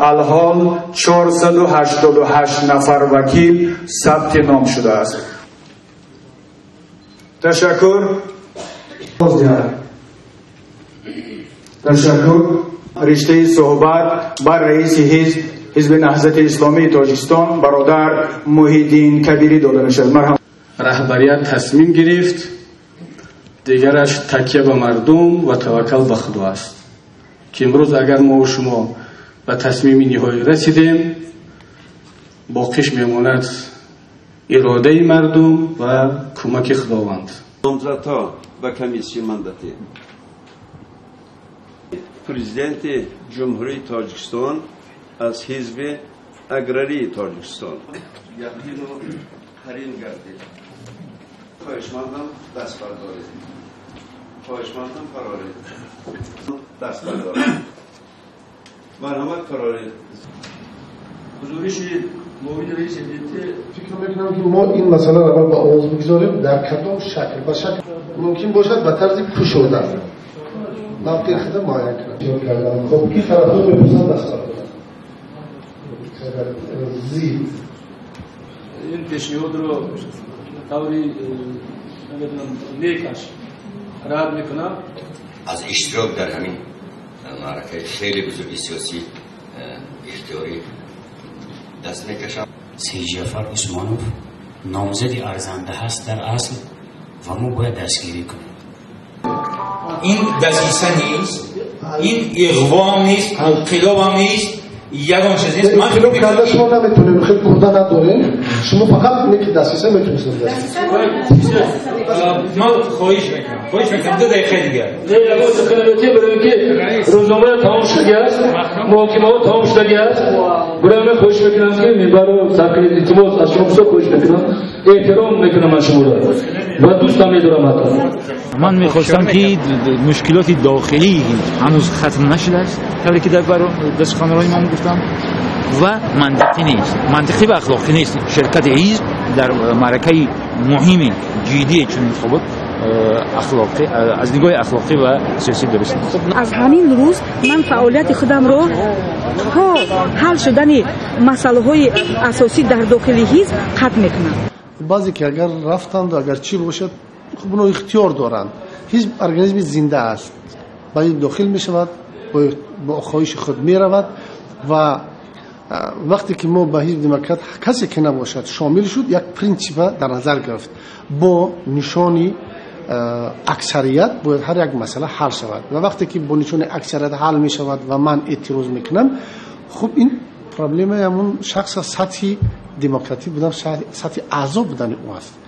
الحال 488 نفر وکیل ثبت نام شده است. تشکر. رشته صحبت بر رئیس حزب نهضت اسلامی تاجیکستان برادر محیدین کبیری داده می‌شود. رهبریت تصمیم گرفت، دیگرش تکیه به مردم و توکل به خدا است که امروز اگر ما و شما به تصمیم نهایی رسیدیم، باقیش میماند اراده مردم و کمک خداوند. نامزدها و کمیسیون مندتی پرزیدنت جمهوری تاجیکستان از حزب اگراری تاجیکستان یقین و حریم گردید. خواهشمندم دست بردارید. خواهشمندم قرارید. دست بردارید. مرحمت قرارید. حضوری شدید. موید رئیس جمهوری فکر میکنم که ما این مسئله را با آواز بگذاریم در کدام شکل و شکل ممکن باشد به طرز پوشوده موقع خود معین کردن. خب کی طرفدار میپرسن دست بردارن. این پیشنهاد رو طوری نیکش رد میکنم. از اشتراک در همین معرکه خیلی بزرگی سیاسی اختیاری دست میکشم. سید جعفر عثمانوف نامزدی ارزنده هست در اصل و ما باید دستگیری کنیم. این دسیسه نیست، این اغوا نیست، انقلاب هم نیست، یگان چیز نیست. من انقلاب کرده شما نمیتونیم، خیلی بوده نداریم. شما فقط نیکی دسیسه میتونید دست. من خواهش میکنم 2 دقیقه دیگه. برای که روزنامه تمام شده است، محاکمات تمام شده است. برای من خواهش میکنم که میبرم سرکل التماس از شما خواهش میکنم، احترام میکنم از شما و دوستم میدارم. من میخواستم که مشکلات داخلی هنوز ختم نشده است، طوری که در دستخوان‌های ما گفتم، و منطقی نیست، منطقی و اخلاقی نیست شرکت حزب در معرکه مهم جدی چون انتخابات اخلاقی از نگاه اخلاقی و سیاسی درست نیست. از همین روز من فعالیت خودم رو تا حل شدن مسائل اساسی در داخل حزب ختم میکنم. بعضی که اگر رفتند اگر چی باشد خب اونو اختیار دارند. حزب ارگانیسم زنده است، باید داخل می شود، با خواهش خود می رود و وقتی که ما به حزب دموکرات کسی که نباشد شامل شد، یک پرینسیپ در نظر گرفت با نشانی اکثریت باید هر یک مسئله حل شود و وقتی که با نشان اکثریت حل می شود و من اعتراض میکنم، خب این پرابلم همون شخص سطحی دموکراتی بودن، سطحی اعضا بودن او است.